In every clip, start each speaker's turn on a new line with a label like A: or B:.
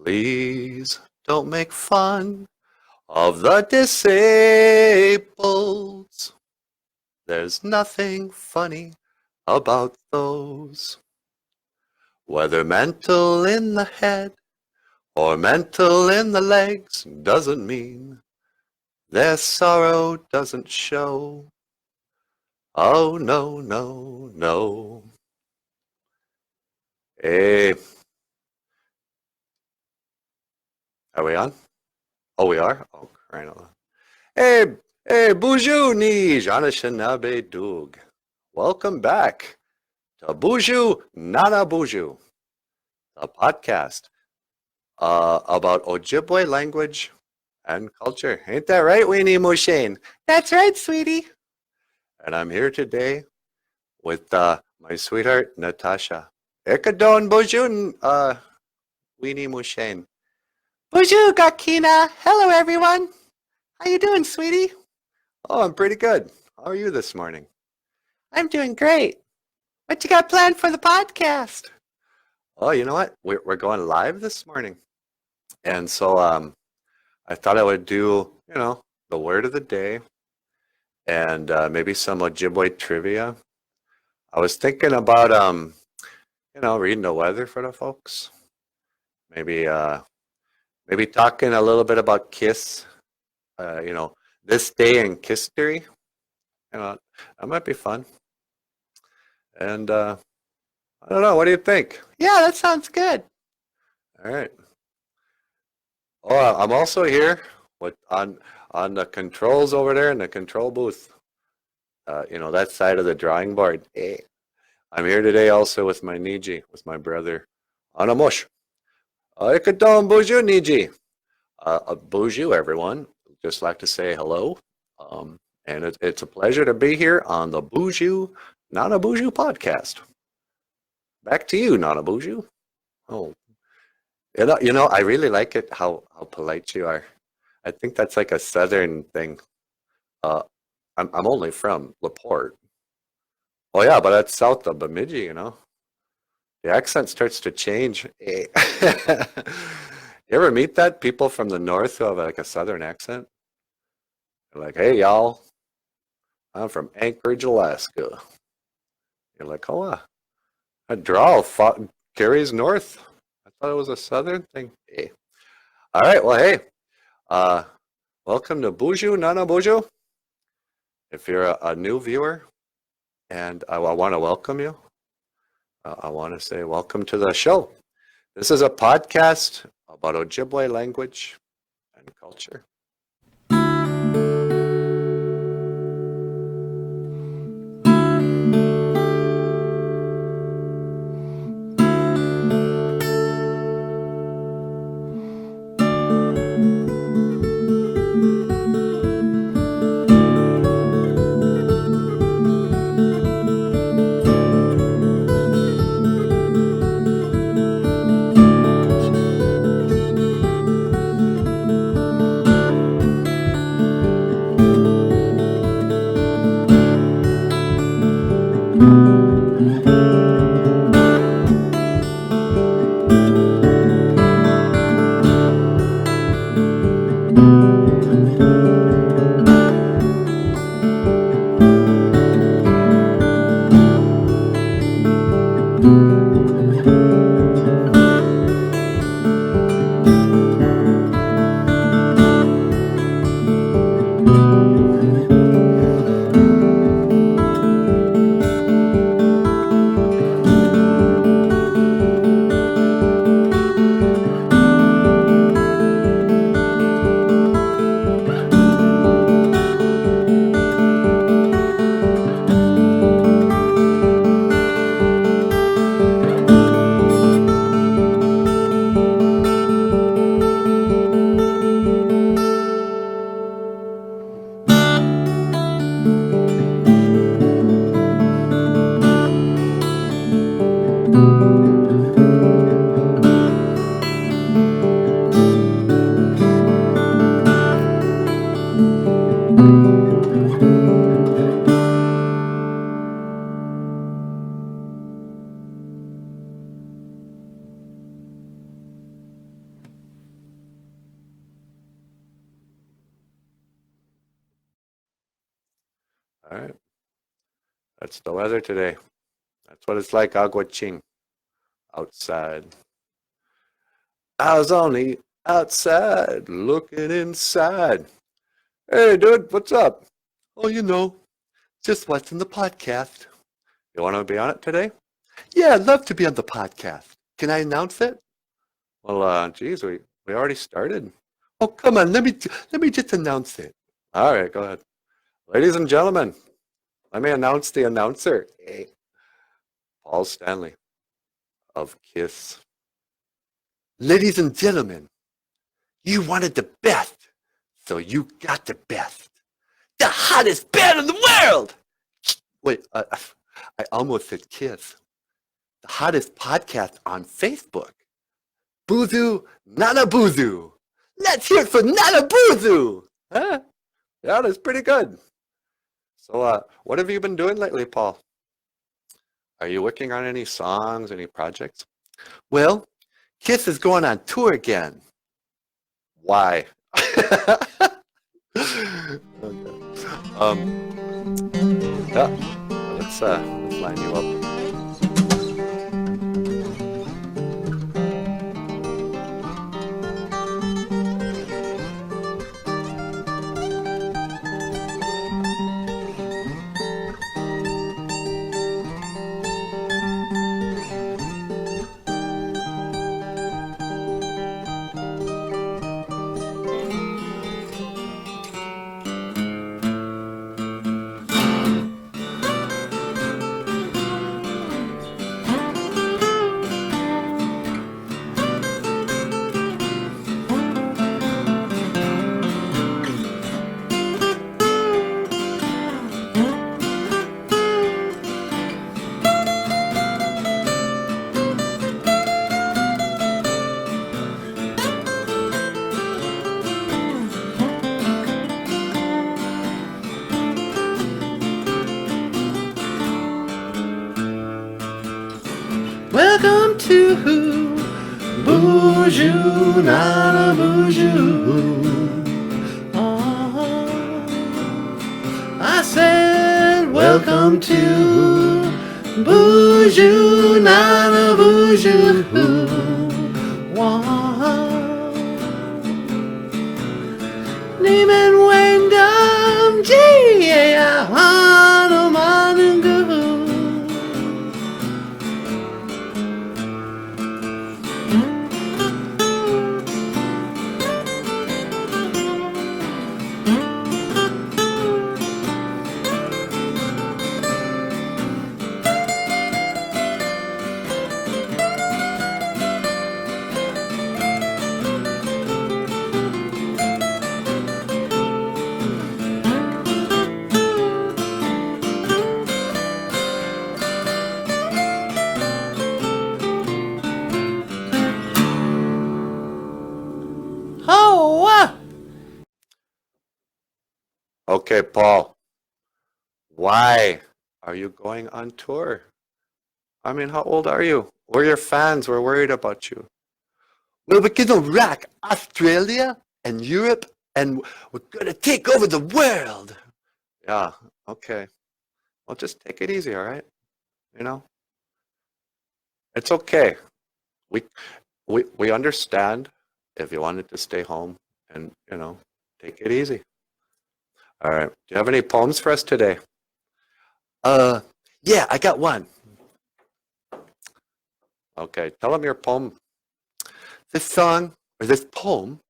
A: Please don't make fun of the disabled. There's nothing funny about those. Whether mental in the head or mental in the legs doesn't mean their sorrow doesn't show. Oh, no, no, no. Hey, are we on? Oh, we are? Oh, right on. Hey, BOOZHOO ni NANABOOZHOO. Welcome back to BOOZHOO NANABOOZHOO, a podcast about Ojibwe language and culture. Ain't that right, Weenie Mushane? That's right, sweetie. And I'm here today with my sweetheart, Natasha. Ekadon BOOZHOO, Weenie Mushane. BOOZHOO Gakina. Hello, everyone. How you doing, sweetie? Oh, I'm pretty good. How are you this morning? I'm doing great. What you got planned for the podcast? Oh, you know what? We're going live this morning. And so I thought I would do, the word of the day and maybe some Ojibwe trivia. I was thinking about, reading the weather for the folks. Maybe talking a little bit about KISS, this day in history. That might be fun. And I don't know, what do you think? Yeah, that sounds good. All right. Oh, I'm also here with on the controls over there in the control booth. That side of the drawing board. Hey. I'm here today also with my Niji, with my brother, Anamosh. Ikadom BOOZHOO Niji. BOOZHOO, everyone. Just like to say hello. And it's a pleasure to be here on the BOOZHOO NANABOOZHOO podcast. Back to you, NANABOOZHOO. Oh, I really like it how polite you are. I think that's like a southern thing. I'm only from LaPorte. Oh yeah, but that's south of Bemidji, The accent starts to change. You ever meet that? People from the north who have like a southern accent? They're like, hey y'all, I'm from Anchorage, Alaska. You're like, oh, that drawl carries north. I thought it was a southern thing. Hey. All right, well, hey, welcome to BOOZHOO NANABOOZHOO. If you're a new viewer, and I want to welcome you. I want to say welcome to the show. This is a podcast about Ojibwe language and culture. All right. That's the weather today. That's what it's like, Aguaching, outside. I was only outside looking inside. Hey, dude, what's up? Oh, just watching the podcast. You want to be on it today? Yeah, I'd love to be on the podcast. Can I announce it? Well, geez, we already started. Oh, come on, let me just announce it. All right, go ahead. Ladies and gentlemen, let me announce the announcer. Hey, Paul Stanley of KISS. Ladies and gentlemen, you wanted the best, so you got the best. The hottest band in the world! Wait, I almost said KISS. The hottest podcast on Facebook. BOOZHOO, NANABOOZHOO. Let's hear it for NANABOOZHOO! Huh? Yeah, that's pretty good. So, what have you been doing lately, Paul? Are you working on any songs, any projects? Well, KISS is going on tour again. Why? Okay. Yeah, let's line you up. Welcome to BOOZHOO, NANABOOZHOO. Oh, I said, welcome to BOOZHOO, NANABOOZHOO. Wow. Name and Wyndham, G-A-I, Hanuman. Okay, Paul, why are you going on tour? I mean, how old are you? We're your fans. We're worried about you. Well, we're gonna rock Australia and Europe, and we're gonna take over the world. Yeah, okay. Well, just take it easy, all right? You know, it's okay. We we understand if you wanted to stay home and, take it easy. All right. Do you have any poems for us today? Yeah, I got one. Okay, tell them your poem. This song, or this poem,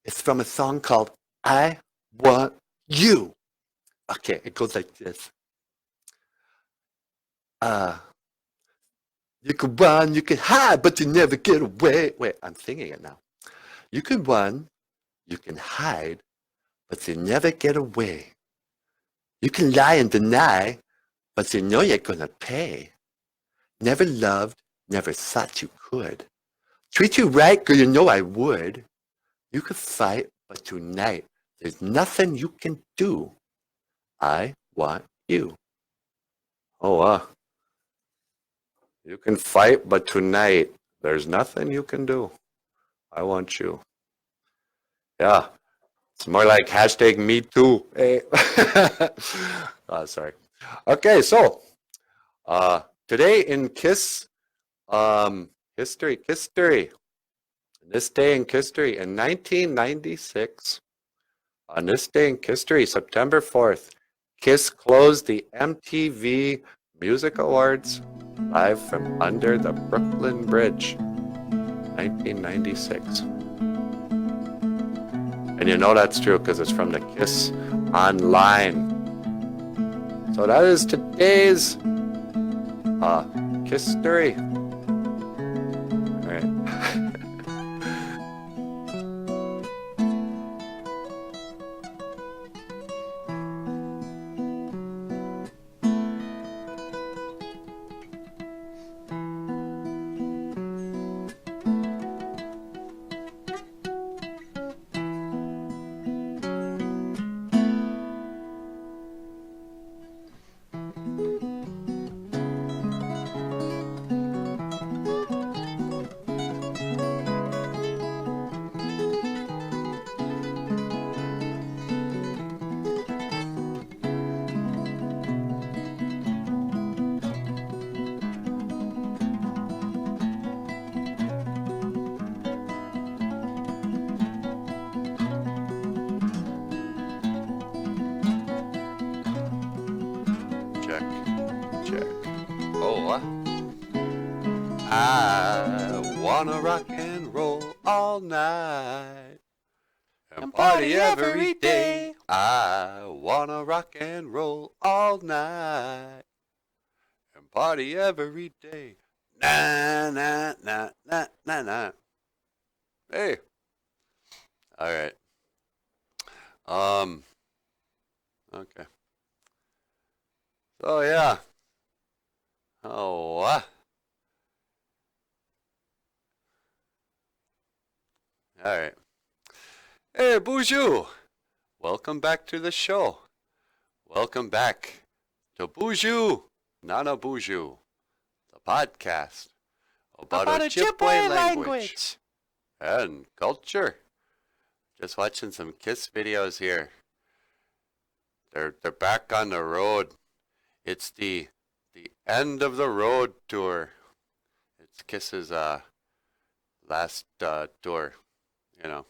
A: is from a song called I Want You. Okay, it goes like this. You can run, you can hide, but you never get away. Wait, I'm singing it now. You can run, you can hide, but you never get away. You can lie and deny, but you know you're gonna pay. Never loved, never thought you could. Treat you right, girl, you know I would. You could fight, but tonight there's nothing you can do. I want you. Oh, you can fight, but tonight there's nothing you can do. I want you. Yeah. It's more like hashtag me too. Hey. Sorry. Okay, so today in Kiss history, this day in history in 1996, on this day in history, September 4th, Kiss closed the MTV Music Awards live from under the Brooklyn Bridge, 1996. And you know that's true because it's from the Kiss Online. So that is today's Kiss story. All right. I wanna rock and roll all night and party every day. I wanna rock and roll all night and party every day. Na na na na na na. Hey. All right. Okay. So yeah. Oh. All right. Hey, BOOZHOO. Welcome back to the show. Welcome back to BOOZHOO, NANABOOZHOO, the podcast about OJIBWE language and culture. Just watching some Kiss videos here. They're back on the road. It's the end of the road tour. It's Kiss's last tour. You know,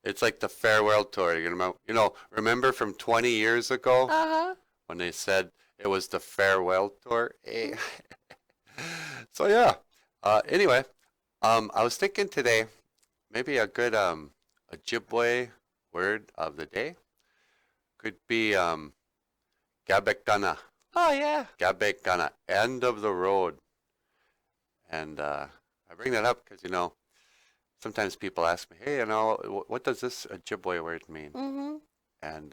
A: it's like the farewell tour. You know, remember from 20 years ago when they said it was the farewell tour? So yeah. Anyway, I was thinking today maybe a good Ojibwe word of the day could be Gabekana. Oh yeah, Gabekana, end of the road. And I bring that up because sometimes people ask me, hey, what does this Ojibwe word mean? Mm-hmm. And,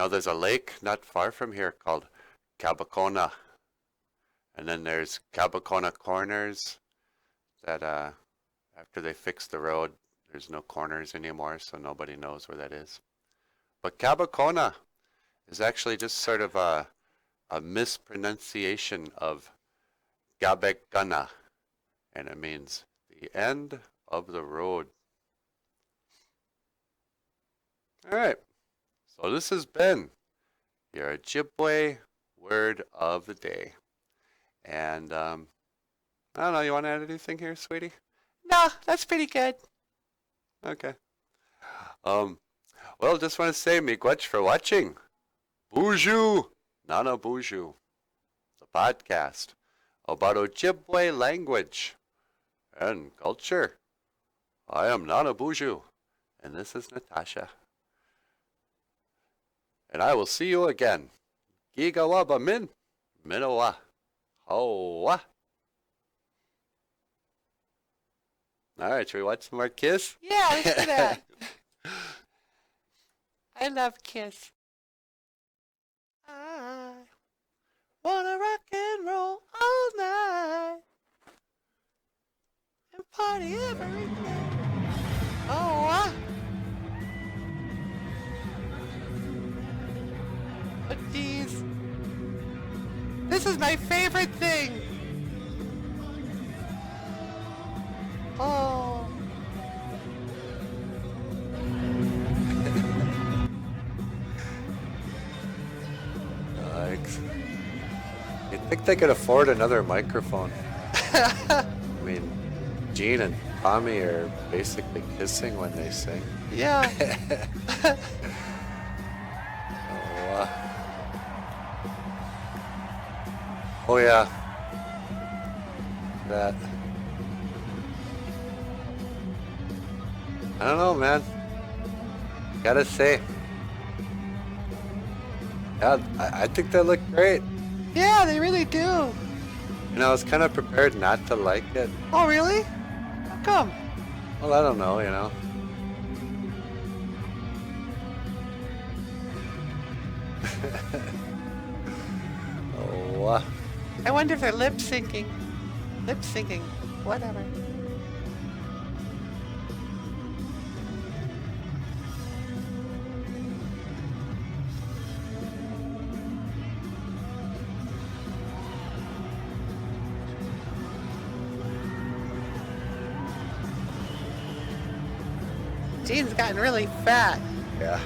A: there's a lake not far from here called Cabacona. And then there's Cabacona Corners that after they fixed the road, there's no corners anymore, so nobody knows where that is. But Cabacona is actually just sort of a mispronunciation of Gabekana, and it means the end of the road. All right. So this has been your Ojibwe word of the day. And I don't know, you want to add anything here, sweetie? No, that's pretty good. Okay. Well, just want to say miigwech for watching. BOOZHOO, NANABOOZHOO, the podcast about Ojibwe language and culture. I am NANABOOZHOO, and this is Natasha. And I will see you again. Gigawaba min, minawa, hoa. All right, should we watch some more Kiss?
B: Yeah, let's do that. I love Kiss. I wanna rock and roll all night and party every day. Oh, but geez, this is my favorite thing. Oh,
A: think they could afford another microphone. I mean, Gene and Tommy are basically kissing when they sing.
B: Yeah.
A: Oh yeah. That. I don't know, man. Gotta say. Yeah, I think they look great.
B: Yeah, they really do.
A: And I was kind of prepared not to like it.
B: Oh, really? How come?
A: Well, I don't know, you know. Oh,
B: I wonder if they're lip syncing. Lip syncing. Whatever. Gene's gotten really fat.
A: yeah.